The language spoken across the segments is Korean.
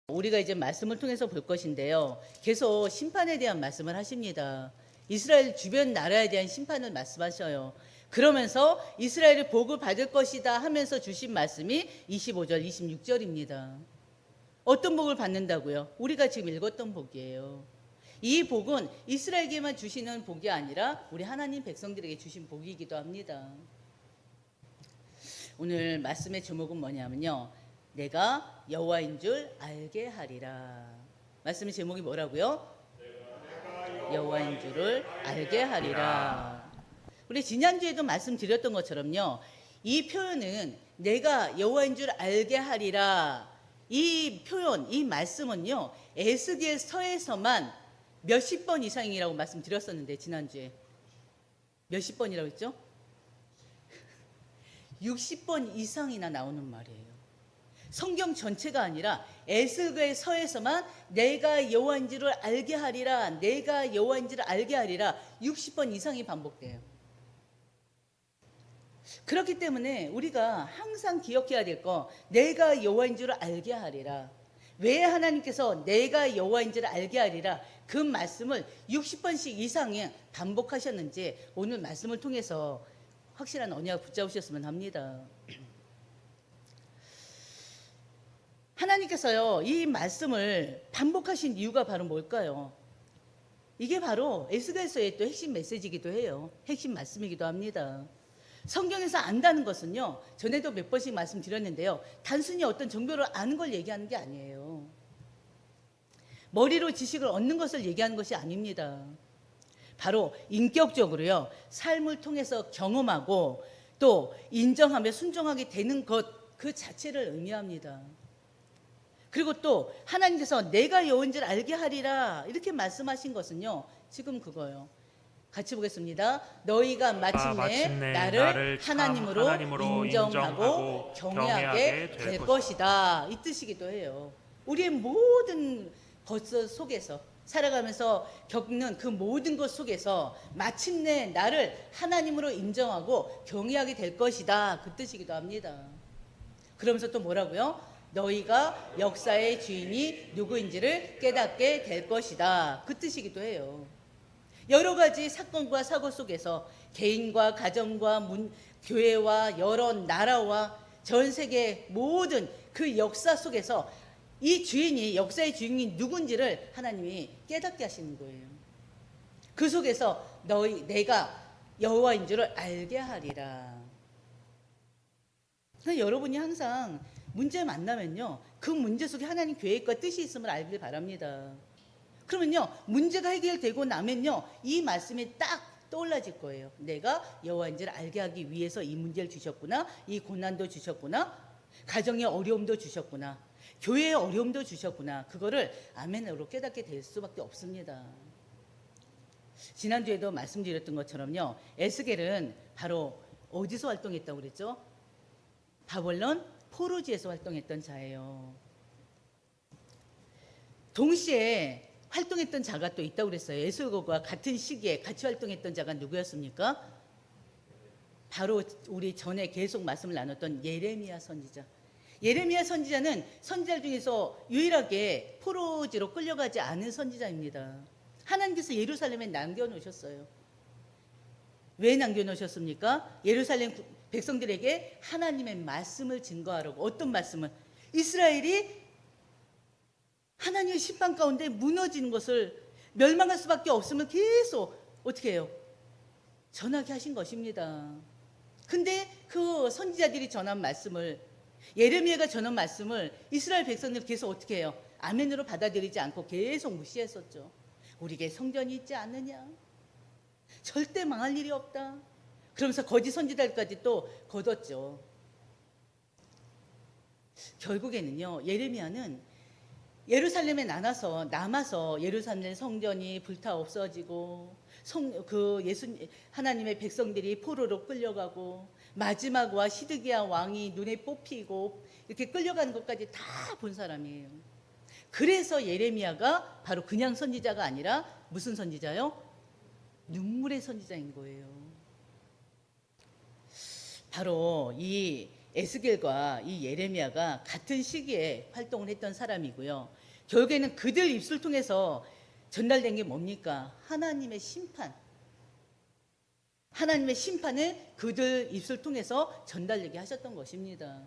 우리가 이제 말씀을 통해서 볼 것인데요. 계속 심판에 대한 말씀을 하십니다. 이스라엘 주변 나라에 대한 심판을 말씀하셔요. 그러면서 이스라엘이 복을 받을 것이다 하면서 주신 말씀이 25절, 26절입니다. 어떤 복을 받는다고요? 우리가 지금 읽었던 복이에요. 이 복은 이스라엘에게만 주시는 복이 아니라 우리 하나님 백성들에게 주신 복이기도 합니다. 오늘 말씀의 제목은 뭐냐면요. 내가 여호와인 줄 알게 하리라. 말씀의 제목이 뭐라고요? 여호와인 줄을 알게 하리라. 우리 지난주에도 말씀드렸던 것처럼요. 이 표현은 내가 여호와인 줄 알게 하리라. 이 표현, 이 말씀은요. 에스겔서에서만 몇십 번 이상이라고 말씀드렸었는데 지난주에 몇십 번이라고 했죠? 60번 이상이나 나오는 말이에요. 성경 전체가 아니라 에스겔서에서만 내가 여호와인 줄을 알게 하리라, 내가 여호와인 줄을 알게 하리라 60번 이상이 반복돼요. 그렇기 때문에 우리가 항상 기억해야 될 거, 내가 여호와인 줄을 알게 하리라. 왜 하나님께서 내가 여호와인 줄을 알게 하리라 그 말씀을 60번씩 이상에 반복하셨는지 오늘 말씀을 통해서 확실한 언약 붙잡으셨으면 합니다. 하나님께서요, 이 말씀을 반복하신 이유가 바로 뭘까요? 이게 바로 에스겔서의 또 핵심 메시지이기도 해요. 핵심 말씀이기도 합니다. 성경에서 안다는 것은요, 전에도 몇 번씩 말씀드렸는데요, 단순히 어떤 정보를 아는 걸 얘기하는 게 아니에요. 머리로 지식을 얻는 것을 얘기하는 것이 아닙니다. 바로 인격적으로요, 삶을 통해서 경험하고 또 인정하며 순종하게 되는 것 그 자체를 의미합니다. 그리고 또 하나님께서 내가 여호와인 줄 알게 하리라 이렇게 말씀하신 것은요, 지금 그거예요. 같이 보겠습니다. 너희가 마침내 나를 하나님으로 인정하고 경외하게 될 것이다. 이 뜻이기도 해요. 우리의 모든 것 속에서 살아가면서 겪는 그 모든 것 속에서 마침내 나를 하나님으로 인정하고 경외하게 될 것이다. 그 뜻이기도 합니다. 그러면서 또 뭐라고요? 너희가 역사의 주인이 누구인지를 깨닫게 될 것이다. 그 뜻이기도 해요. 여러 가지 사건과 사고 속에서 개인과 가정과 교회와 여러 나라와 전 세계 모든 그 역사 속에서 이 주인이, 역사의 주인이 누군지를 하나님이 깨닫게 하시는 거예요. 그 속에서 내가 여호와인 줄을 알게 하리라. 그러니까 여러분이 항상 문제 만나면요, 그 문제 속에 하나님 계획과 뜻이 있음을 알길 바랍니다. 그러면요, 문제가 해결되고 나면요, 이 말씀이 딱 떠올라질 거예요. 내가 여호와인 줄 알게 하기 위해서 이 문제를 주셨구나, 이 고난도 주셨구나, 가정의 어려움도 주셨구나, 교회의 어려움도 주셨구나. 그거를 아멘으로 깨닫게 될 수밖에 없습니다. 지난주에도 말씀드렸던 것처럼요, 에스겔은 바로 어디서 활동했다고 그랬죠? 바벨론 포로지에서 활동했던 자예요. 동시에 활동했던 자가 또 있다고 그랬어요. 에스겔과 같은 시기에 같이 활동했던 자가 누구였습니까? 바로 우리 전에 계속 말씀을 나눴던 예레미야 선지자. 예레미야 선지자는 선지자 중에서 유일하게 포로지로 끌려가지 않은 선지자입니다. 하나님께서 예루살렘에 남겨놓으셨어요. 왜 남겨놓으셨습니까? 예루살렘 백성들에게 하나님의 말씀을 증거하라고. 어떤 말씀을? 이스라엘이 하나님의 심판 가운데 무너지는 것을, 멸망할 수밖에 없음을 계속 어떻게 해요? 전하게 하신 것입니다. 근데 그 선지자들이 전한 말씀을, 예레미야가 전한 말씀을 이스라엘 백성들 계속 어떻게 해요? 아멘으로 받아들이지 않고 계속 무시했었죠. 우리에게 성전이 있지 않느냐? 절대 망할 일이 없다. 그러면서 거짓 선지자들까지 또 거뒀죠. 결국에는요, 예레미야는 예루살렘에 남아서 예루살렘 성전이 불타 없어지고 하나님의 백성들이 포로로 끌려가고 마지막과 시드기야 왕이 눈에 뽑히고 이렇게 끌려가는 것까지 다 본 사람이에요. 그래서 예레미야가 바로 그냥 선지자가 아니라 무슨 선지자요? 눈물의 선지자인 거예요. 바로 이 에스겔과 이 예레미야가 같은 시기에 활동을 했던 사람이고요. 결국에는 그들 입술 통해서 전달된 게 뭡니까? 하나님의 심판. 하나님의 심판을 그들 입술 통해서 전달되게 하셨던 것입니다.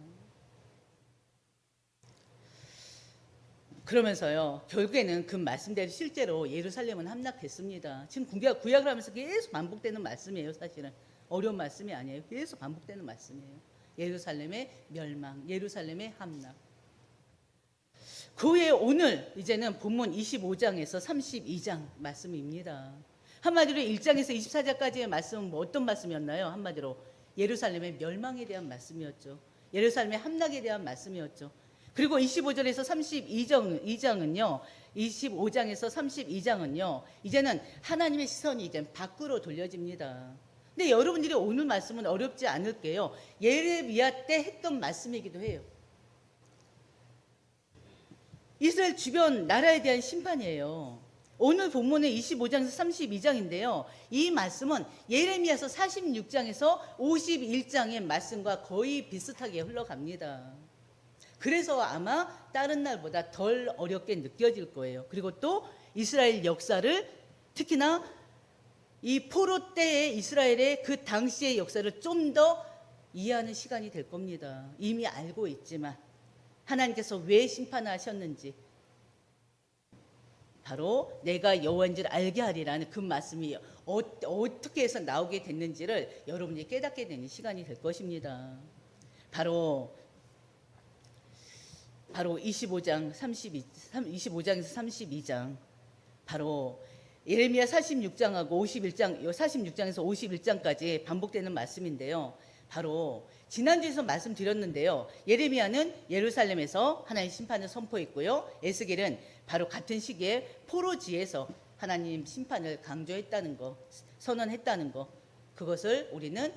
그러면서요, 결국에는 그 말씀대로 실제로 예루살렘은 함락됐습니다. 지금 구약을 하면서 계속 반복되는 말씀이에요. 사실은 어려운 말씀이 아니에요. 계속 반복되는 말씀이에요. 예루살렘의 멸망, 예루살렘의 함락. 그 후에 오늘 이제는 본문 25장에서 32장 말씀입니다. 한마디로 1장에서 24장까지의 말씀은 뭐 어떤 말씀이었나요? 한마디로 예루살렘의 멸망에 대한 말씀이었죠. 예루살렘의 함락에 대한 말씀이었죠. 그리고 25절에서 32장은요. 25장에서 32장은요. 이제는 하나님의 시선이 이제 밖으로 돌려집니다. 근데 여러분들이 오늘 말씀은 어렵지 않을게요. 예레미야 때 했던 말씀이기도 해요. 이스라엘 주변 나라에 대한 심판이에요. 오늘 본문의 25장에서 32장인데요. 이 말씀은 예레미야서 46장에서 51장의 말씀과 거의 비슷하게 흘러갑니다. 그래서 아마 다른 날보다 덜 어렵게 느껴질 거예요. 그리고 또 이스라엘 역사를, 특히나 이 포로 때의 이스라엘의 그 당시의 역사를 좀 더 이해하는 시간이 될 겁니다. 이미 알고 있지만 하나님께서 왜 심판하셨는지, 바로 내가 여호와인 줄 알게 하리라는 그 말씀이 어떻게 해서 나오게 됐는지를 여러분이 깨닫게 되는 시간이 될 것입니다. 바로 25장에서 32장, 바로 예레미야 46장하고 51장, 46장에서 51장까지 반복되는 말씀인데요. 바로 지난주에서 말씀드렸는데요. 예레미야는 예루살렘에서 하나님의 심판을 선포했고요. 에스겔은 바로 같은 시기에 포로지에서 하나님 심판을 강조했다는 거, 선언했다는 거, 그것을 우리는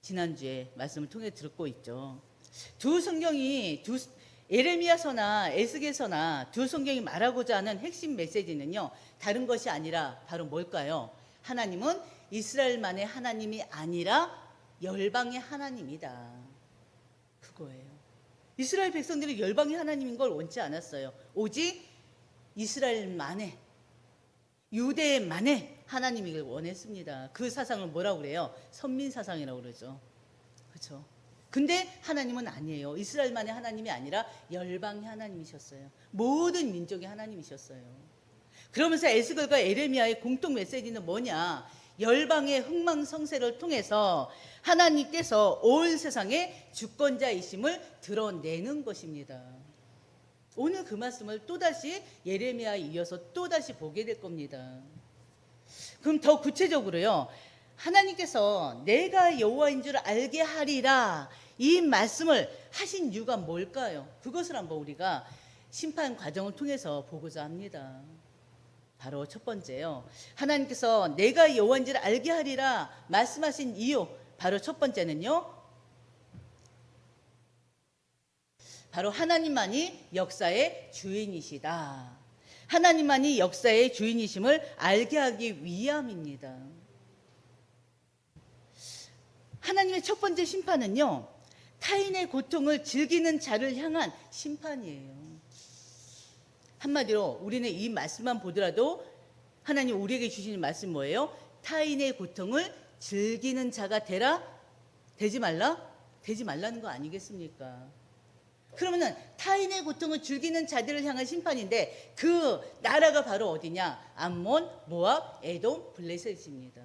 지난주에 말씀을 통해 듣고 있죠. 두 성경이, 예레미야서나 에스겔서나 두 성경이 말하고자 하는 핵심 메시지는요, 다른 것이 아니라 바로 뭘까요? 하나님은 이스라엘만의 하나님이 아니라 열방의 하나님이다. 그거예요. 이스라엘 백성들이 열방의 하나님인 걸 원치 않았어요. 오직 이스라엘만의, 유대만의 하나님이길 원했습니다. 그 사상을 뭐라고 그래요? 선민 사상이라고 그러죠. 그렇죠? 근데 하나님은 아니에요. 이스라엘만의 하나님이 아니라 열방의 하나님이셨어요. 모든 민족의 하나님이셨어요. 그러면서 에스겔과 예레미야의 공통 메시지는 뭐냐? 열방의 흥망성쇠를 통해서 하나님께서 온 세상의 주권자이심을 드러내는 것입니다. 오늘 그 말씀을 또다시 예레미야에 이어서 또다시 보게 될 겁니다. 그럼 더 구체적으로요, 하나님께서 내가 여호와인 줄 알게 하리라, 이 말씀을 하신 이유가 뭘까요? 그것을 한번 우리가 심판 과정을 통해서 보고자 합니다. 바로 첫 번째요, 하나님께서 내가 여호와인 줄 알게 하리라 말씀하신 이유, 바로 첫 번째는요, 바로 하나님만이 역사의 주인이시다. 하나님만이 역사의 주인이심을 알게 하기 위함입니다. 하나님의 첫 번째 심판은요, 타인의 고통을 즐기는 자를 향한 심판이에요. 한마디로 우리는 이 말씀만 보더라도 하나님 우리에게 주시는 말씀 뭐예요? 타인의 고통을 즐기는 자가 되지 말라는 거 아니겠습니까? 그러면은 타인의 고통을 즐기는 자들을 향한 심판인데 그 나라가 바로 어디냐? 암몬, 모압, 에돔, 블레셋입니다.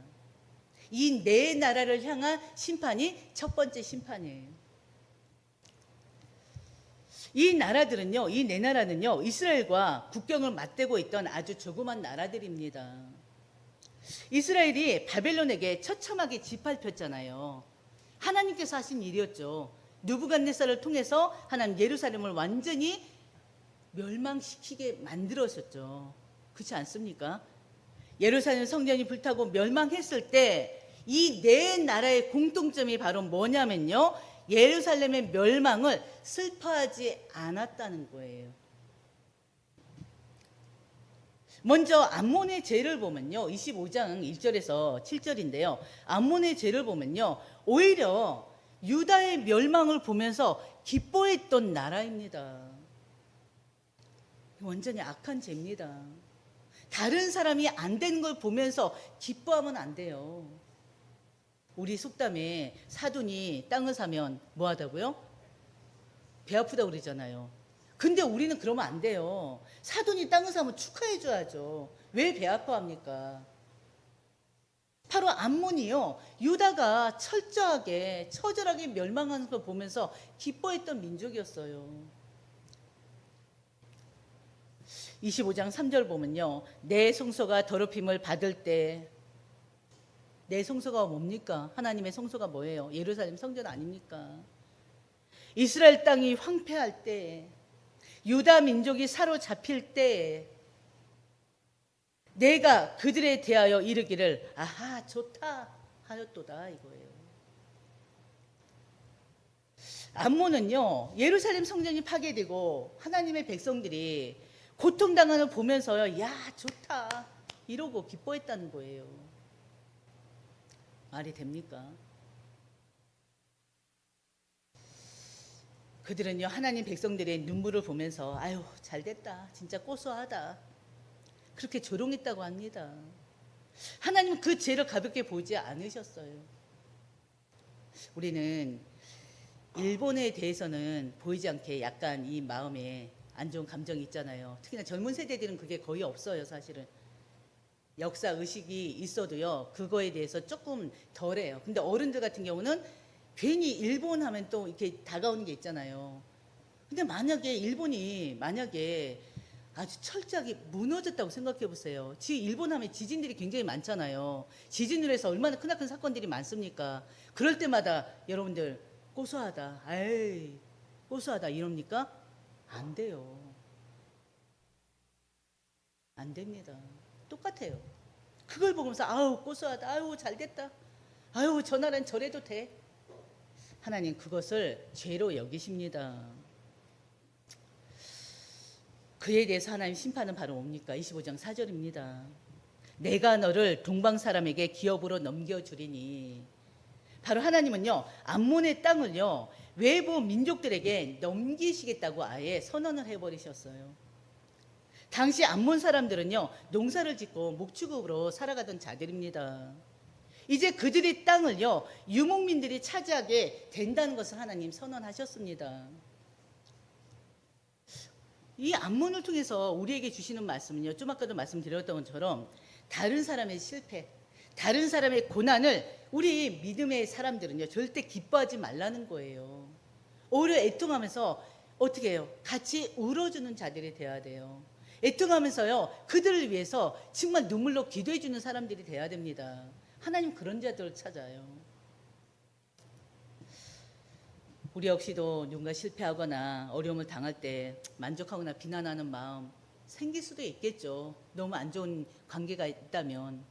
이 네 나라를 향한 심판이 첫 번째 심판이에요. 이 나라들은요, 이 네 나라는요, 이스라엘과 국경을 맞대고 있던 아주 조그만 나라들입니다. 이스라엘이 바벨론에게 처참하게 짓밟혔잖아요. 하나님께서 하신 일이었죠. 느부갓네살을 통해서 하나님 예루살렘을 완전히 멸망시키게 만들었었죠. 그렇지 않습니까? 예루살렘 성전이 불타고 멸망했을 때 이 네 나라의 공통점이 바로 뭐냐면요, 예루살렘의 멸망을 슬퍼하지 않았다는 거예요. 먼저 암몬의 죄를 보면요, 25장 1절에서 7절인데요. 암몬의 죄를 보면요, 오히려 유다의 멸망을 보면서 기뻐했던 나라입니다. 완전히 악한 죄입니다. 다른 사람이 안 되는 걸 보면서 기뻐하면 안 돼요. 우리 속담에 사돈이 땅을 사면 뭐 하다고요? 배 아프다고 그러잖아요. 근데 우리는 그러면 안 돼요. 사돈이 땅을 사면 축하해 줘야죠. 왜 배 아파합니까? 바로 암몬이요. 유다가 철저하게 처절하게 멸망하는 걸 보면서 기뻐했던 민족이었어요. 25장 3절 보면요. 내 성소가 더럽힘을 받을 때, 내 성소가 뭡니까? 하나님의 성소가 뭐예요? 예루살렘 성전 아닙니까? 이스라엘 땅이 황폐할 때, 유다 민족이 사로잡힐 때, 내가 그들에 대하여 이르기를 아하 좋다 하였도다 이거예요. 암몬은요, 예루살렘 성전이 파괴되고 하나님의 백성들이 고통당하는 걸 보면서요, 야 좋다 이러고 기뻐했다는 거예요. 말이 됩니까? 그들은요, 하나님 백성들의 눈물을 보면서 아유 잘됐다, 진짜 고소하다, 그렇게 조롱했다고 합니다. 하나님은 그 죄를 가볍게 보지 않으셨어요. 우리는 일본에 대해서는 보이지 않게 약간 이 마음에 안 좋은 감정이 있잖아요. 특히나 젊은 세대들은 그게 거의 없어요, 사실은. 역사 의식이 있어도요, 그거에 대해서 조금 덜해요. 근데 어른들 같은 경우는 괜히 일본 하면 또 이렇게 다가오는 게 있잖아요. 근데 만약에 일본이 아주 철저하게 무너졌다고 생각해 보세요. 일본 하면 지진들이 굉장히 많잖아요. 지진으로 해서 얼마나 크나큰 사건들이 많습니까? 그럴 때마다 여러분들 고소하다, 에이 고소하다 이럽니까? 안 돼요. 안 됩니다. 똑같아요. 그걸 보면서 아우 고소하다, 아유 잘됐다, 아유 저 나라는 저래도 돼. 하나님 그것을 죄로 여기십니다. 그에 대해서 하나님 심판은 바로 뭡니까? 25장 4절입니다. 내가 너를 동방 사람에게 기업으로 넘겨주리니. 바로 하나님은요, 암몬의 땅을요, 외부 민족들에게 넘기시겠다고 아예 선언을 해버리셨어요. 당시 암몬 사람들은요, 농사를 짓고 목축업으로 살아가던 자들입니다. 이제 그들의 땅을요, 유목민들이 차지하게 된다는 것을 하나님 선언하셨습니다. 이 암몬을 통해서 우리에게 주시는 말씀은요, 좀 아까도 말씀드렸던 것처럼 다른 사람의 실패, 다른 사람의 고난을 우리 믿음의 사람들은요 절대 기뻐하지 말라는 거예요. 오히려 애통하면서 어떻게 해요? 같이 울어주는 자들이 돼야 돼요. 애통하면서요 그들을 위해서 정말 눈물로 기도해 주는 사람들이 돼야 됩니다. 하나님 그런 자들을 찾아요. 우리 역시도 누군가 실패하거나 어려움을 당할 때 만족하거나 비난하는 마음 생길 수도 있겠죠. 너무 안 좋은 관계가 있다면.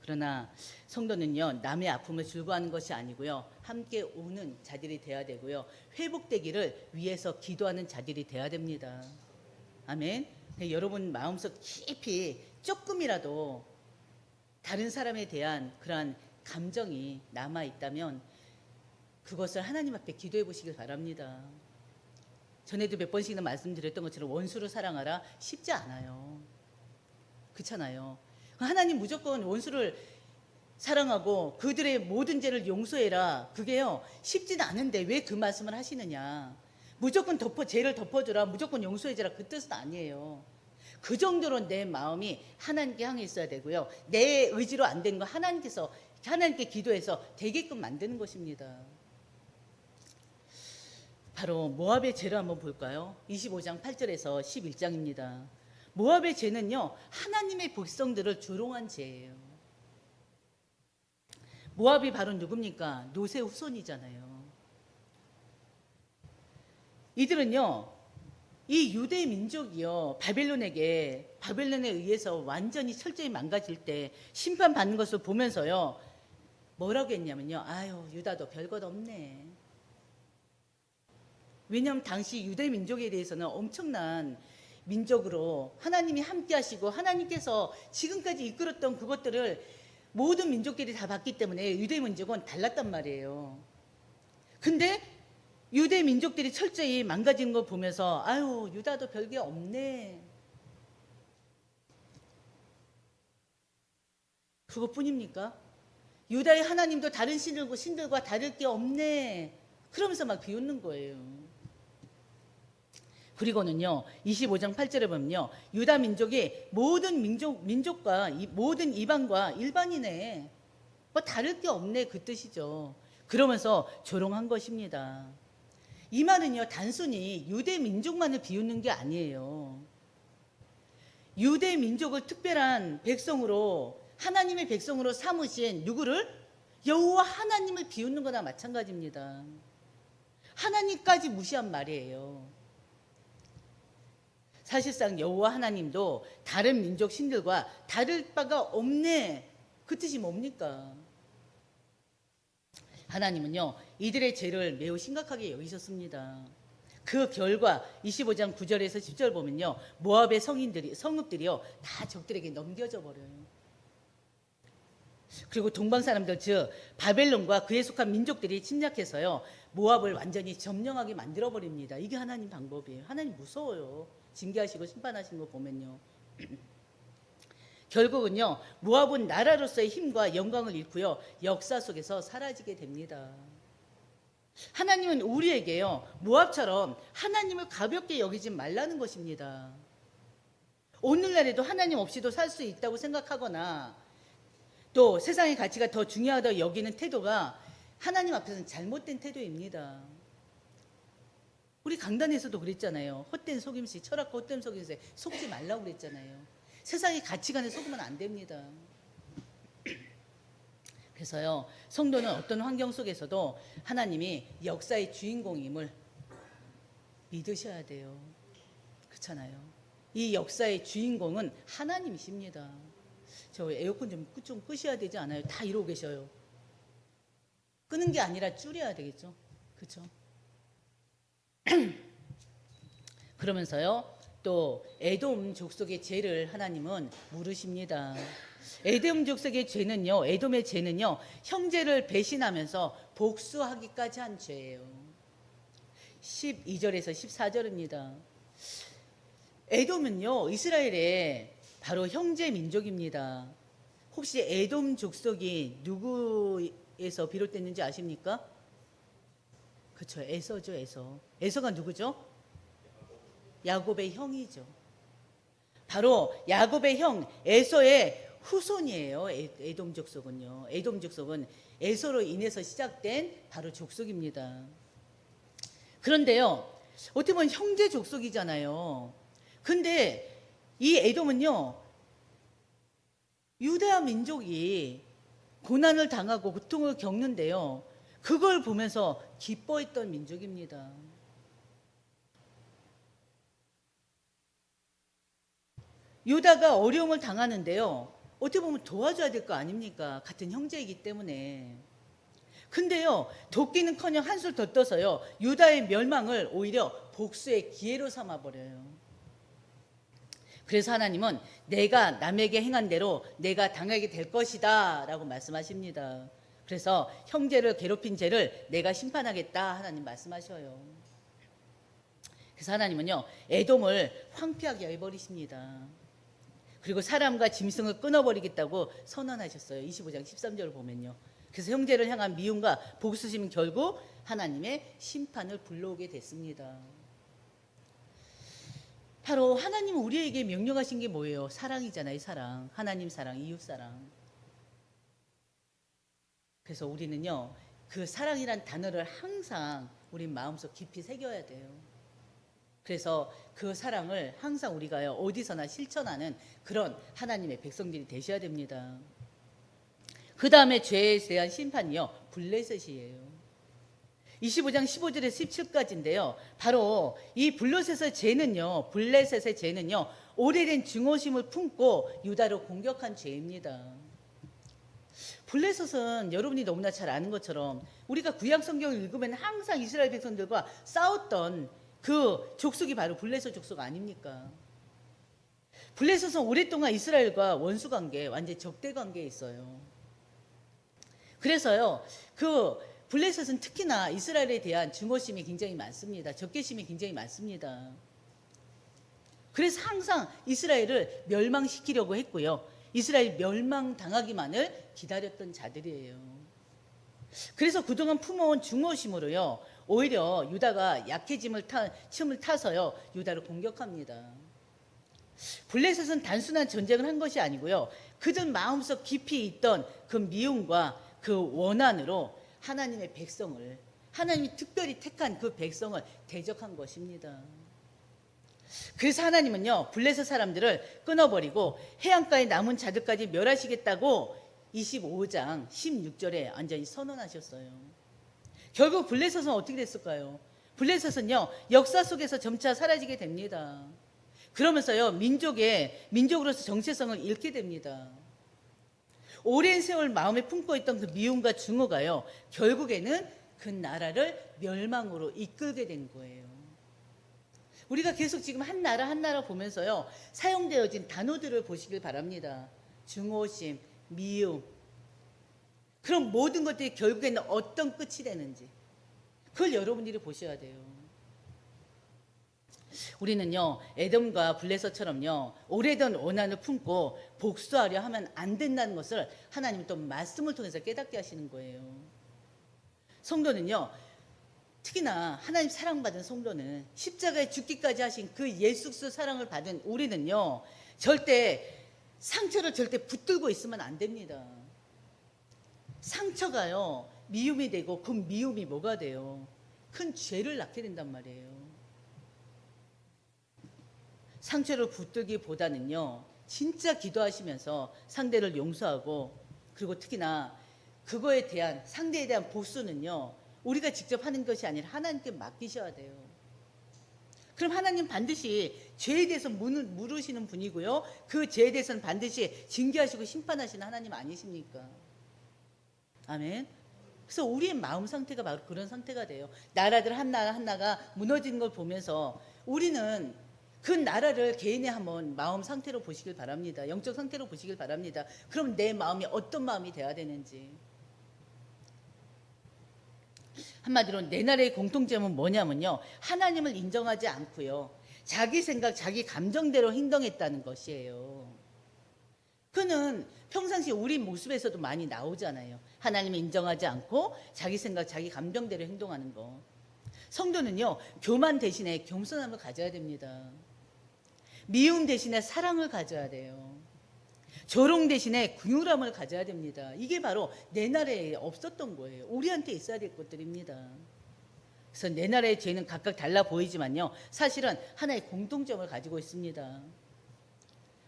그러나 성도는요, 남의 아픔을 즐거워하는 것이 아니고요, 함께 우는 자들이 돼야 되고요, 회복되기를 위해서 기도하는 자들이 돼야 됩니다. 아멘. 여러분 마음속 깊이 조금이라도 다른 사람에 대한 그러한 감정이 남아 있다면 그것을 하나님 앞에 기도해 보시길 바랍니다. 전에도 몇 번씩이나 말씀드렸던 것처럼 원수를 사랑하라 쉽지 않아요. 그렇잖아요. 하나님 무조건 원수를 사랑하고 그들의 모든 죄를 용서해라, 그게요 쉽지는 않은데 왜 그 말씀을 하시느냐. 무조건 죄를 덮어주라, 무조건 용서해주라, 그 뜻은 아니에요. 그 정도로 내 마음이 하나님께 향해 있어야 되고요, 내 의지로 안 되는 거 하나님께 기도해서 되게끔 만드는 것입니다. 바로 모압의 죄를 한번 볼까요? 25장 8절에서 11장입니다. 모압의 죄는요, 하나님의 백성들을 조롱한 죄예요. 모압이 바로 누굽니까? 롯의 후손이잖아요. 이들은요, 이 유대 민족이요, 바벨론에 의해서 완전히 철저히 망가질 때 심판받는 것을 보면서요, 뭐라고 했냐면요, 아유 유다도 별것 없네. 왜냐하면 당시 유대 민족에 대해서는 엄청난 민족으로 하나님이 함께 하시고 하나님께서 지금까지 이끌었던 그것들을 모든 민족들이 다 봤기 때문에 유대 민족은 달랐단 말이에요. 근데 유대 민족들이 철저히 망가지는 거 보면서 아유 유다도 별게 없네. 그것뿐입니까? 유다의 하나님도 다른 신들과 다를 게 없네. 그러면서 막 비웃는 거예요. 그리고는요 25장 8절에 보면요 유다 민족이 모든 민족과 모든 이방과 일반이네. 뭐 다를 게 없네 그 뜻이죠. 그러면서 조롱한 것입니다. 이 말은요 단순히 유대 민족만을 비웃는 게 아니에요. 유대 민족을 특별한 백성으로 하나님의 백성으로 삼으신 누구를? 여호와 하나님을 비웃는 거나 마찬가지입니다. 하나님까지 무시한 말이에요. 사실상 여호와 하나님도 다른 민족 신들과 다를 바가 없네. 그 뜻이 뭡니까? 하나님은요 이들의 죄를 매우 심각하게 여기셨습니다. 그 결과 25장 9절에서 10절 보면요 모압의 성읍들이요 다 적들에게 넘겨져 버려요. 그리고 동방 사람들 즉 바벨론과 그에 속한 민족들이 침략해서요 모압을 완전히 점령하게 만들어 버립니다. 이게 하나님 방법이에요. 하나님 무서워요. 징계하시고 심판하시는 거 보면요. 결국은요 모압은 나라로서의 힘과 영광을 잃고요 역사 속에서 사라지게 됩니다. 하나님은 우리에게요 모압처럼 하나님을 가볍게 여기지 말라는 것입니다. 오늘날에도 하나님 없이도 살 수 있다고 생각하거나 또 세상의 가치가 더 중요하다고 여기는 태도가 하나님 앞에서는 잘못된 태도입니다. 우리 강단에서도 그랬잖아요. 헛된 속임수, 철학과 헛된 속임수에 속지 말라고 그랬잖아요. 세상의 가치관에 속으면 안 됩니다. 그래서요 성도는 어떤 환경 속에서도 하나님이 역사의 주인공임을 믿으셔야 돼요. 그렇잖아요. 이 역사의 주인공은 하나님이십니다. 저 에어컨 좀 끄셔야 되지 않아요? 다 이러고 계셔요. 끄는 게 아니라 줄여야 되겠죠. 그렇죠? 그러면서요 또 에돔 족속의 죄를 하나님은 물으십니다. 에돔 족속의 죄는요 에돔의 죄는요 형제를 배신하면서 복수하기까지 한 죄예요. 12절에서 14절입니다. 에돔은요 이스라엘의 바로 형제 민족입니다. 혹시 에돔 족속이 누구에서 비롯됐는지 아십니까? 그렇죠. 에서죠. 에서가 누구죠? 야곱의 형이죠. 바로 야곱의 형 에서의 후손이에요. 에돔 족속은요. 에돔 족속은 에서로 인해서 시작된 바로 족속입니다. 그런데요. 어떻게 보면 형제 족속이잖아요. 근데 이 에돔은요. 유다 민족이 고난을 당하고 고통을 겪는데요. 그걸 보면서 기뻐했던 민족입니다. 유다가 어려움을 당하는데요. 어떻게 보면 도와줘야 될 거 아닙니까? 같은 형제이기 때문에. 근데요. 돕기는커녕 한술 더 떠서요. 유다의 멸망을 오히려 복수의 기회로 삼아버려요. 그래서 하나님은 내가 남에게 행한 대로 내가 당하게 될 것이다 라고 말씀하십니다. 그래서 형제를 괴롭힌 죄를 내가 심판하겠다 하나님 말씀하셔요. 그래서 하나님은요 에돔을 황폐하게 해버리십니다. 그리고 사람과 짐승을 끊어버리겠다고 선언하셨어요. 25장 13절을 보면요. 그래서 형제를 향한 미움과 복수심은 결국 하나님의 심판을 불러오게 됐습니다. 바로 하나님은 우리에게 명령하신 게 뭐예요? 사랑이잖아요. 사랑. 하나님 사랑, 이웃 사랑. 그래서 우리는요 그 사랑이란 단어를 항상 우리 마음속 깊이 새겨야 돼요. 그래서 그 사랑을 항상 우리가요 어디서나 실천하는 그런 하나님의 백성들이 되셔야 됩니다. 그 다음에 죄에 대한 심판이요 블레셋이에요. 25장 15절에서 17까지인데요. 바로 이 블레셋의 죄는요 오래된 증오심을 품고 유다를 공격한 죄입니다. 블레셋은 여러분이 너무나 잘 아는 것처럼 우리가 구약 성경을 읽으면 항상 이스라엘 백성들과 싸웠던 그 족속이 바로 블레셋 족속 아닙니까? 블레셋은 오랫동안 이스라엘과 원수 관계, 완전 적대 관계에 있어요. 그래서요, 그 블레셋은 특히나 이스라엘에 대한 증오심이 굉장히 많습니다. 적개심이 굉장히 많습니다. 그래서 항상 이스라엘을 멸망시키려고 했고요. 이스라엘 멸망당하기만을 기다렸던 자들이에요. 그래서 그동안 품어온 증오심으로요, 오히려 유다가 약해짐을 틈을 타서요, 유다를 공격합니다. 블레셋은 단순한 전쟁을 한 것이 아니고요, 그들 마음속 깊이 있던 그 미움과 그 원한으로 하나님의 백성을, 하나님이 특별히 택한 그 백성을 대적한 것입니다. 그래서 하나님은요, 블레셋 사람들을 끊어버리고 해안가에 남은 자들까지 멸하시겠다고 25장 16절에 완전히 선언하셨어요. 결국 블레셋은 어떻게 됐을까요? 블레셋은요, 역사 속에서 점차 사라지게 됩니다. 그러면서요, 민족으로서 정체성을 잃게 됩니다. 오랜 세월 마음에 품고 있던 그 미움과 증오가요, 결국에는 그 나라를 멸망으로 이끌게 된 거예요. 우리가 계속 지금 한 나라 보면서요, 사용되어진 단어들을 보시길 바랍니다. 증오심, 미움. 그럼 모든 것들이 결국에는 어떤 끝이 되는지, 그걸 여러분들이 보셔야 돼요. 우리는요, 에돔과 블레셋처럼요, 오래된 원한을 품고 복수하려 하면 안 된다는 것을 하나님은 또 말씀을 통해서 깨닫게 하시는 거예요. 성도는요, 특히나 하나님 사랑받은 성도는 십자가에 죽기까지 하신 그 예수 그리스도 사랑을 받은 우리는요, 상처를 절대 붙들고 있으면 안 됩니다. 상처가요, 미움이 되고 그 미움이 뭐가 돼요? 큰 죄를 낳게 된단 말이에요. 상처를 붙들기보다는요, 진짜 기도하시면서 상대를 용서하고, 그리고 특히나 그거에 대한, 상대에 대한 복수는요, 우리가 직접 하는 것이 아니라 하나님께 맡기셔야 돼요. 그럼 하나님 반드시 죄에 대해서 물으시는 분이고요, 그 죄에 대해서는 반드시 징계하시고 심판하시는 하나님 아니십니까? 아멘. 그래서 우리의 마음 상태가 바로 그런 상태가 돼요. 나라들 하나가 무너지는 걸 보면서 우리는 그 나라를 개인의 한번 마음 상태로 보시길 바랍니다. 영적 상태로 보시길 바랍니다. 그럼 내 마음이 어떤 마음이 돼야 되는지. 한마디로 내 나라의 공통점은 뭐냐면요, 하나님을 인정하지 않고요, 자기 생각, 자기 감정대로 행동했다는 것이에요. 그는 평상시 우리 모습에서도 많이 나오잖아요. 하나님을 인정하지 않고 자기 생각, 자기 감정대로 행동하는 거. 성도는요, 교만 대신에 겸손함을 가져야 됩니다. 미움 대신에 사랑을 가져야 돼요. 조롱 대신에 긍휼함을 가져야 됩니다. 이게 바로 내 나라에 없었던 거예요. 우리한테 있어야 될 것들입니다. 그래서 내 나라의 죄는 각각 달라 보이지만요, 사실은 하나의 공통점을 가지고 있습니다.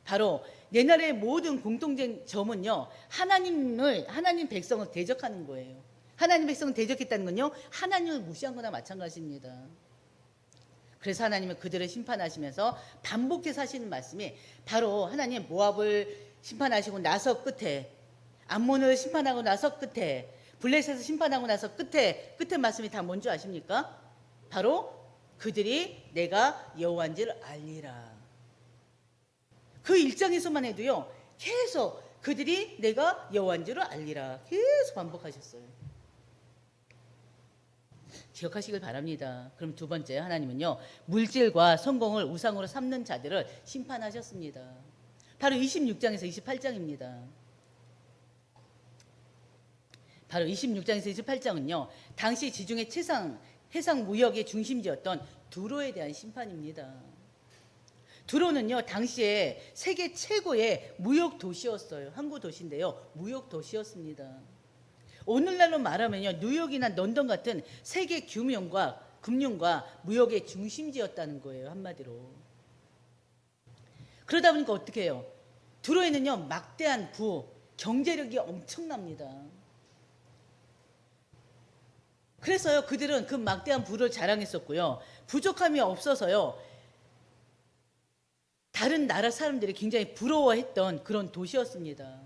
바로 내 나라의 모든 공통점은요, 하나님 백성을 대적하는 거예요. 하나님 백성을 대적했다는 건요, 하나님을 무시한 거나 마찬가지입니다. 그래서 하나님은 그들을 심판하시면서 반복해서 하시는 말씀이 바로 하나님 모압을 심판하시고 나서 끝에, 암몬을 심판하고 나서 끝에, 블레셋을 심판하고 나서 끝에 말씀이 다 뭔지 아십니까? 바로 그들이 내가 여호와인지를 알리라. 그 1장에서만 해도요, 계속 그들이 내가 여호와인 줄을 알리라 계속 반복하셨어요. 기억하시길 바랍니다. 그럼 두 번째, 하나님은요, 물질과 성공을 우상으로 삼는 자들을 심판하셨습니다. 바로 26장에서 28장입니다. 바로 26장에서 28장은요, 당시 지중해 해상 무역의 중심지였던 두로에 대한 심판입니다. 두로는요, 당시에 세계 최고의 무역 도시였어요. 항구 도시인데요, 무역 도시였습니다. 오늘날로 말하면요, 뉴욕이나 런던 같은 세계 금융과 무역의 중심지였다는 거예요, 한마디로. 그러다 보니까 어떻게 해요? 두로에는요, 막대한 경제력이 엄청납니다. 그래서요, 그들은 그 막대한 부를 자랑했었고요, 부족함이 없어서요, 다른 나라 사람들이 굉장히 부러워했던 그런 도시였습니다.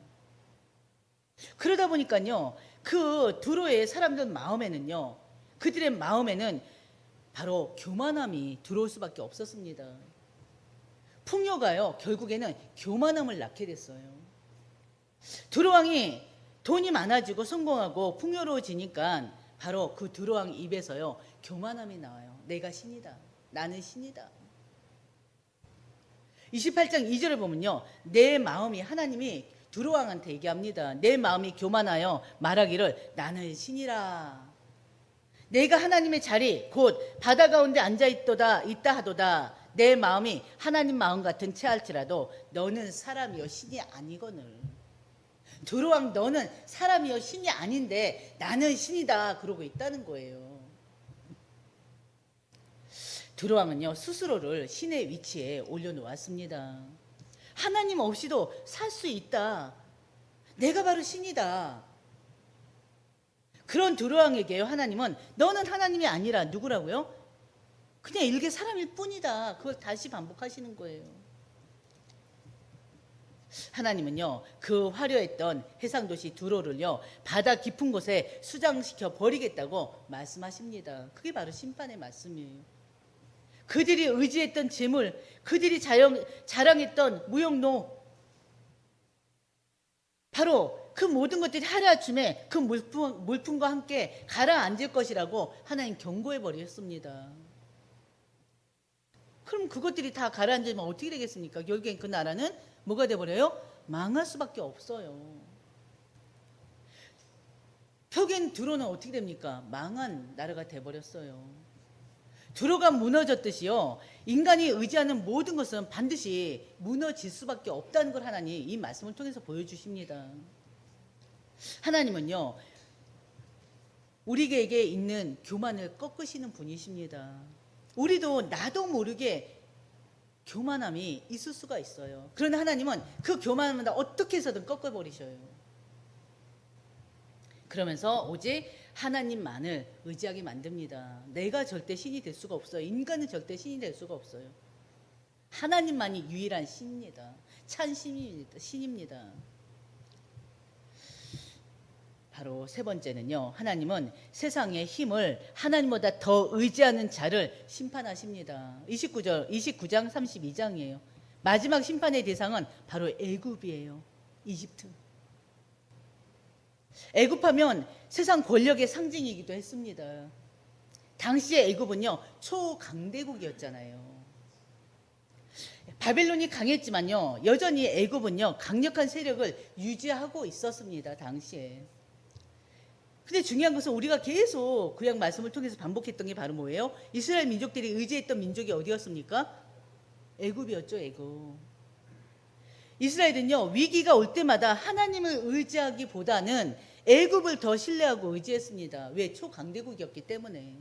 그러다 보니까요, 그 두로의 사람들 마음에는요, 그들의 마음에는 바로 교만함이 들어올 수밖에 없었습니다. 풍요가요, 결국에는 교만함을 낳게 됐어요. 두로 왕이 돈이 많아지고 성공하고 풍요로워지니까 바로 그 두로왕 입에서요 교만함이 나와요. 내가 신이다. 나는 신이다. 28장 2절을 보면요, 내 마음이, 하나님이 두로왕한테 얘기합니다. 내 마음이 교만하여 말하기를 나는 신이라. 내가 하나님의 자리 곧 바다 가운데 앉아 있다 하도다. 내 마음이 하나님 마음 같은 채할지라도 너는 사람이요 신이 아니거늘. 두로왕, 너는 사람이요 신이 아닌데 나는 신이다 그러고 있다는 거예요. 두로왕은요 스스로를 신의 위치에 올려놓았습니다. 하나님 없이도 살 수 있다. 내가 바로 신이다. 그런 두로왕에게요 하나님은 너는 하나님이 아니라 누구라고요? 그냥 일개 사람일 뿐이다. 그걸 다시 반복하시는 거예요. 하나님은요 그 화려했던 해상도시 두로를요 바다 깊은 곳에 수장시켜 버리겠다고 말씀하십니다. 그게 바로 심판의 말씀이에요. 그들이 의지했던 재물, 그들이 자랑했던 무역로, 바로 그 모든 것들이 하루아침에 그 물품과 함께 가라앉을 것이라고 하나님 경고해 버렸습니다. 그럼 그것들이 다 가라앉으면 어떻게 되겠습니까? 결국엔 그 나라는 뭐가 돼버려요? 망할 수밖에 없어요. 표겐 두로는 어떻게 됩니까? 망한 나라가 돼버렸어요. 두로가 무너졌듯이요 인간이 의지하는 모든 것은 반드시 무너질 수밖에 없다는 걸 하나님 이 말씀을 통해서 보여주십니다. 하나님은요 우리에게 있는 교만을 꺾으시는 분이십니다. 우리도 나도 모르게 교만함이 있을 수가 있어요. 그러나 하나님은 그 교만함을 어떻게 해서든 꺾어버리셔요. 그러면서 오직 하나님만을 의지하게 만듭니다. 내가 절대 신이 될 수가 없어요. 인간은 절대 신이 될 수가 없어요. 하나님만이 유일한 신입니다. 참 신입니다. 바로 세 번째는요, 하나님은 세상의 힘을 하나님보다 더 의지하는 자를 심판하십니다. 29장 32장이에요. 마지막 심판의 대상은 바로 애굽이에요. 이집트. 애굽하면 세상 권력의 상징이기도 했습니다. 당시의 애굽은요 초강대국이었잖아요. 바벨론이 강했지만요 여전히 애굽은요 강력한 세력을 유지하고 있었습니다. 당시에. 근데 중요한 것은 우리가 계속 구약 말씀을 통해서 반복했던 게 바로 뭐예요? 이스라엘 민족들이 의지했던 민족이 어디였습니까? 애굽이었죠. 애굽. 이스라엘은요 위기가 올 때마다 하나님을 의지하기보다는 애굽을 더 신뢰하고 의지했습니다. 왜? 초강대국이었기 때문에.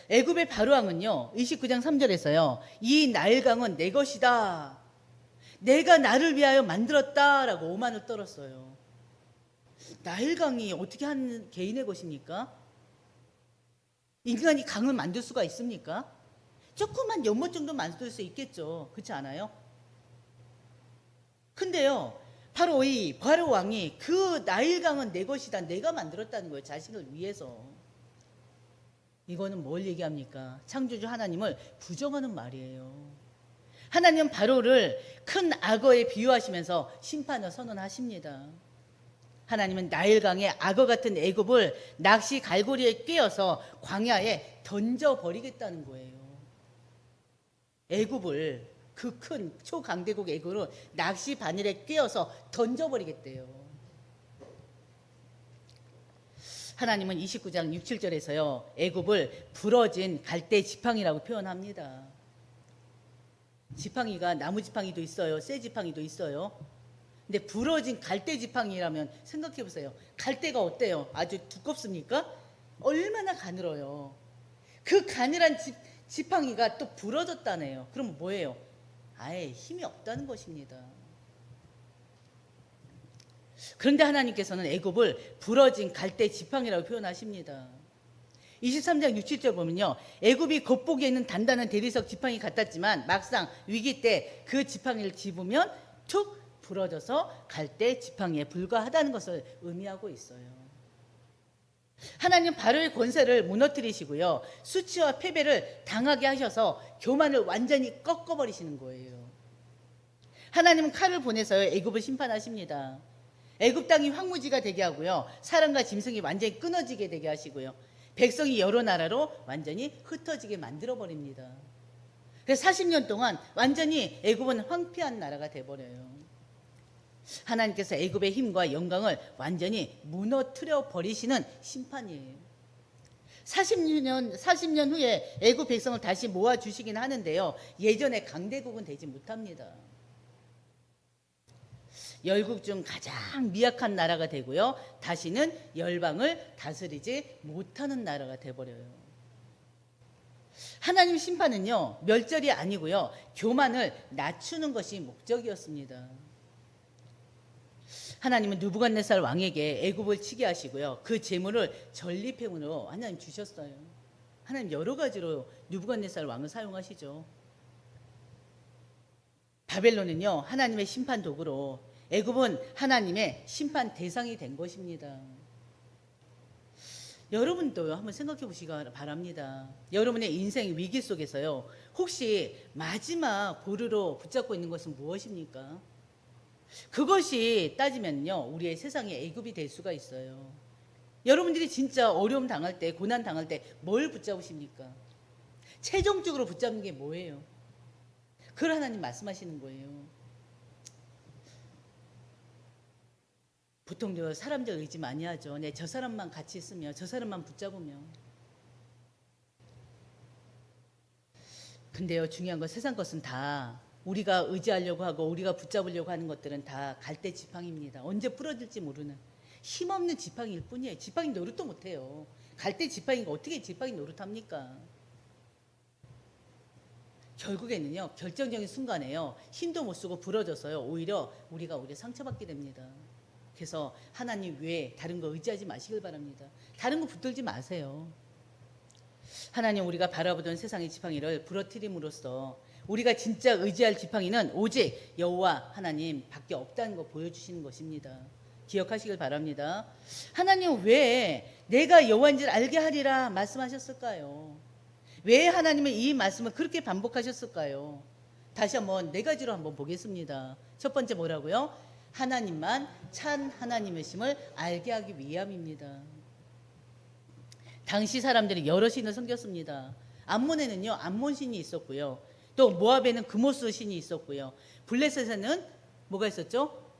애굽의 바로왕은요 29장 3절에서요 이 나일강은 내 것이다. 내가 나를 위하여 만들었다라고 오만을 떨었어요. 나일강이 어떻게 한 개인의 것입니까? 인간이 강을 만들 수가 있습니까? 조그만 연못 정도 만들 수 있겠죠. 그렇지 않아요? 근데요 바로 이 바로왕이 그 나일강은 내 것이다. 내가 만들었다는 거예요. 자신을 위해서. 이거는 뭘 얘기합니까? 창조주 하나님을 부정하는 말이에요. 하나님은 바로를 큰 악어에 비유하시면서 심판을 선언하십니다. 하나님은 나일강의 악어 같은 애굽을 낚시 갈고리에 꿰어서 광야에 던져버리겠다는 거예요. 애굽을 그 큰 초강대국 애굽으로 낚시 바늘에 꿰어서 던져버리겠대요. 하나님은 29장 6, 7절에서요 애굽을 부러진 갈대 지팡이라고 표현합니다. 지팡이가 나무 지팡이도 있어요. 쇠 지팡이도 있어요. 근데 부러진 갈대 지팡이라면 생각해 보세요. 갈대가 어때요? 아주 두껍습니까? 얼마나 가늘어요. 그 가늘한 지팡이가 또 부러졌다네요. 그럼 뭐예요? 아예 힘이 없다는 것입니다. 그런데 하나님께서는 애굽을 부러진 갈대 지팡이라고 표현하십니다. 23장 6, 7절 보면요 애굽이 겉보기에는 단단한 대리석 지팡이 같았지만 막상 위기 때 그 지팡이를 집으면 툭 부러져서 갈대 지팡이에 불과하다는 것을 의미하고 있어요. 하나님 바로의 권세를 무너뜨리시고요 수치와 패배를 당하게 하셔서 교만을 완전히 꺾어버리시는 거예요. 하나님은 칼을 보내서 애굽을 심판하십니다. 애굽 땅이 황무지가 되게 하고요. 사람과 짐승이 완전히 끊어지게 되게 하시고요. 백성이 여러 나라로 완전히 흩어지게 만들어 버립니다. 그래서 40년 동안 완전히 애굽은 황폐한 나라가 돼 버려요. 하나님께서 애굽의 힘과 영광을 완전히 무너뜨려 버리시는 심판이에요. 40년 후에 애굽 백성을 다시 모아 주시긴 하는데요. 예전의 강대국은 되지 못합니다. 열국 중 가장 미약한 나라가 되고요. 다시는 열방을 다스리지 못하는 나라가 돼버려요. 하나님 심판은요, 멸절이 아니고요, 교만을 낮추는 것이 목적이었습니다. 하나님은 느부갓네살 왕에게 애굽을 치게 하시고요, 그 재물을 전리품으로 하나님 주셨어요. 하나님 여러 가지로 느부갓네살 왕을 사용하시죠. 바벨론은요, 하나님의 심판 도구로, 애굽은 하나님의 심판 대상이 된 것입니다. 여러분도 한번 생각해 보시기 바랍니다. 여러분의 인생 위기 속에서요, 혹시 마지막 보루로 붙잡고 있는 것은 무엇입니까? 그것이 따지면요, 우리의 세상의 애굽이 될 수가 있어요. 여러분들이 진짜 어려움 당할 때, 고난 당할 때 뭘 붙잡으십니까? 최종적으로 붙잡는 게 뭐예요? 그걸 하나님 말씀하시는 거예요. 보통 사람들 의지 많이 하죠. 네, 저 사람만 같이 있으면, 저 사람만 붙잡으면. 근데요, 중요한 건 세상 것은 다 우리가 의지하려고 하고 우리가 붙잡으려고 하는 것들은 다 갈대 지팡이입니다. 언제 부러질지 모르는 힘없는 지팡이일 뿐이에요. 지팡이 노릇도 못해요. 갈대 지팡이가 어떻게 지팡이 노릇합니까? 결국에는요, 결정적인 순간에요, 힘도 못 쓰고 부러져서요, 오히려 상처받게 됩니다. 그래서 하나님 외에 다른 거 의지하지 마시길 바랍니다. 다른 거 붙들지 마세요. 하나님, 우리가 바라보던 세상의 지팡이를 부러뜨림으로써 우리가 진짜 의지할 지팡이는 오직 여호와 하나님 밖에 없다는 거 보여주시는 것입니다. 기억하시길 바랍니다. 하나님 왜 내가 여호와인 줄 알게 하리라 말씀하셨을까요? 왜 하나님은 이 말씀을 그렇게 반복하셨을까요? 다시 한번 네 가지로 한번 보겠습니다. 첫 번째 뭐라고요? 하나님만 참 하나님이심을 알게 하기 위함입니다. 당시 사람들이 여러 신을 섬겼습니다. 암몬에는요, 암몬 신이 있었고요. 또 모압에는 그모스 신이 있었고요. 블레셋에는 뭐가 있었죠?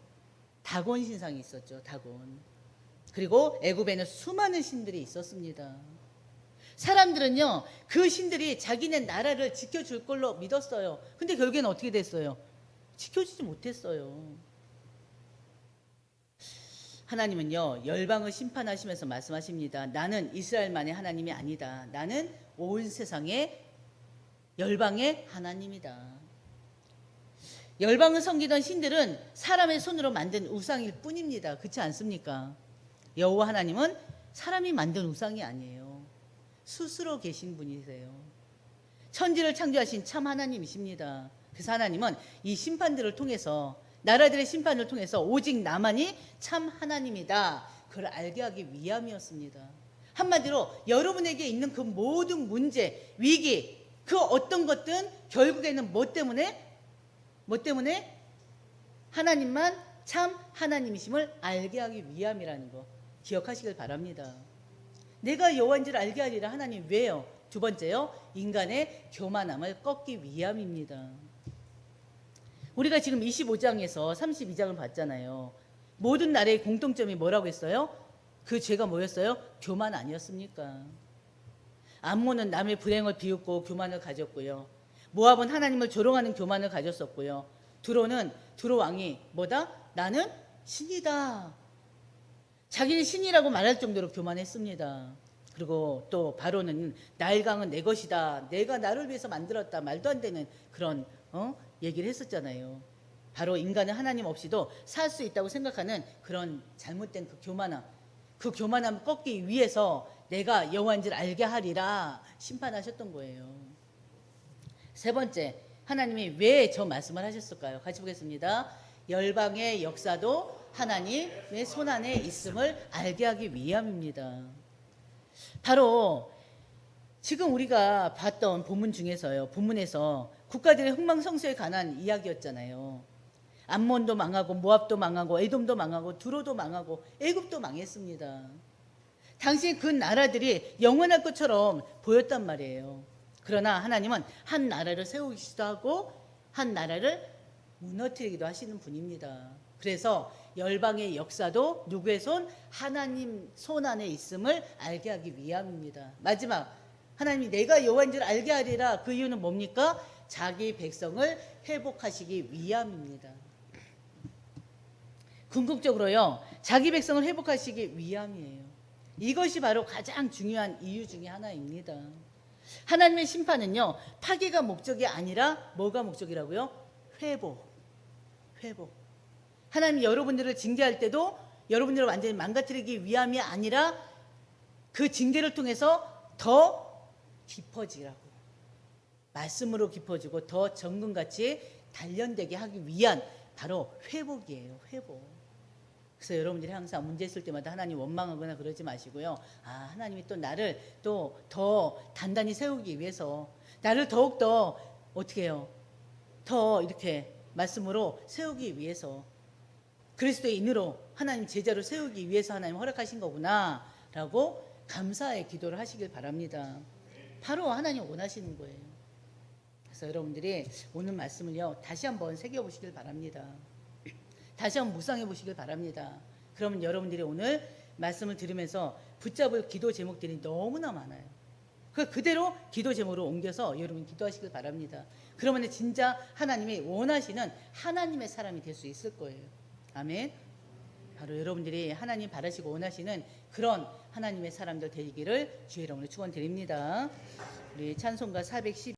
다곤 신상이 있었죠. 다곤. 그리고 애굽에는 수많은 신들이 있었습니다. 사람들은요, 그 신들이 자기네 나라를 지켜줄 걸로 믿었어요. 근데 결국에는 어떻게 됐어요? 지켜주지 못했어요. 하나님은요, 열방을 심판하시면서 말씀하십니다. 나는 이스라엘만의 하나님이 아니다. 나는 온 세상의 열방의 하나님이다. 열방을 섬기던 신들은 사람의 손으로 만든 우상일 뿐입니다. 그렇지 않습니까? 여호와 하나님은 사람이 만든 우상이 아니에요. 스스로 계신 분이세요. 천지를 창조하신 참 하나님이십니다. 그래서 하나님은 이 심판들을 통해서, 나라들의 심판을 통해서 오직 나만이 참 하나님이다, 그걸 알게 하기 위함이었습니다. 한마디로 여러분에게 있는 그 모든 문제, 위기, 그 어떤 것든 결국에는 뭐 때문에? 하나님만 참 하나님이심을 알게 하기 위함이라는 거 기억하시길 바랍니다. 내가 여호와인 줄 알게 하리라. 하나님 왜요? 두 번째요, 인간의 교만함을 꺾기 위함입니다. 우리가 지금 25장에서 32장을 봤잖아요. 모든 나라의 공통점이 뭐라고 했어요? 그 죄가 뭐였어요? 교만 아니었습니까? 암몬은 남의 불행을 비웃고 교만을 가졌고요. 모압은 하나님을 조롱하는 교만을 가졌었고요. 두로 왕이 뭐다? 나는 신이다. 자기는 신이라고 말할 정도로 교만했습니다. 그리고 또 바로는 나일강은 내 것이다. 내가 나를 위해서 만들었다. 말도 안 되는 그런 얘기를 했었잖아요. 바로 인간은 하나님 없이도 살 수 있다고 생각하는 그런 잘못된 그 교만함 꺾기 위해서 내가 여호와인 줄 알게 하리라 심판하셨던 거예요. 세 번째, 하나님이 왜 저 말씀을 하셨을까요? 같이 보겠습니다. 열방의 역사도 하나님의 손안에 있음을 알게 하기 위함입니다. 바로 지금 우리가 봤던 본문에서 국가들의 흥망성쇠에 관한 이야기였잖아요. 암몬도 망하고 모압도 망하고 에돔도 망하고 두로도 망하고 애굽도 망했습니다. 당시 그 나라들이 영원할 것처럼 보였단 말이에요. 그러나 하나님은 한 나라를 세우기도 하고 한 나라를 무너뜨리기도 하시는 분입니다. 그래서 열방의 역사도 누구의 손? 하나님 손 안에 있음을 알게 하기 위함입니다. 마지막, 하나님이 내가 여호와인 줄 알게 하리라. 그 이유는 뭡니까? 자기 백성을 회복하시기 위함입니다. 궁극적으로요, 자기 백성을 회복하시기 위함이에요. 이것이 바로 가장 중요한 이유 중에 하나입니다. 하나님의 심판은요, 파괴가 목적이 아니라 뭐가 목적이라고요? 회복. 하나님이 여러분들을 징계할 때도 여러분들을 완전히 망가뜨리기 위함이 아니라 그 징계를 통해서 더 깊어지라고, 말씀으로 깊어지고 더 정금같이 단련되게 하기 위한 바로 회복이에요. 회복. 그래서 여러분들이 항상 문제 있을 때마다 하나님 원망하거나 그러지 마시고요. 하나님이 또 나를 또 더 단단히 세우기 위해서, 나를 더욱더 어떻게 해요? 더 이렇게 말씀으로 세우기 위해서, 그리스도의 인으로 하나님 제자로 세우기 위해서 하나님 허락하신 거구나 라고 감사의 기도를 하시길 바랍니다. 바로 하나님 원하시는 거예요. 그래서 여러분들이 오늘 말씀을요, 다시 한번 새겨보시길 바랍니다. 다시 한번 묵상해 보시길 바랍니다. 그러면 여러분들이 오늘 말씀을 들으면서 붙잡을 기도 제목들이 너무나 많아요. 그대로 기도 제목으로 옮겨서 여러분 기도하시길 바랍니다. 그러면 진짜 하나님이 원하시는 하나님의 사람이 될 수 있을 거예요. 아멘. 바로 여러분들이 하나님 바라시고 원하시는 그런 하나님의 사람들 되기를 주의 이름으로 축원드립니다. 우리 찬송가 410